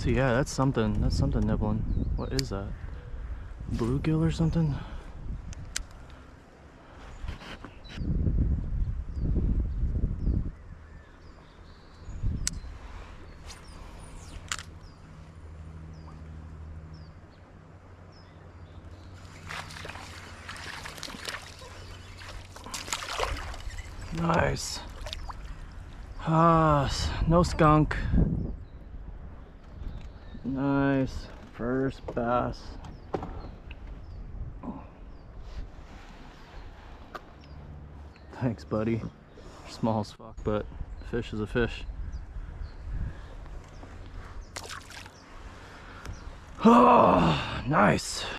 So yeah, that's something nibbling. What is that? Bluegill or something? Nice. No skunk. Nice. First bass. Thanks, buddy. Small as fuck, but fish is a fish. Oh, nice.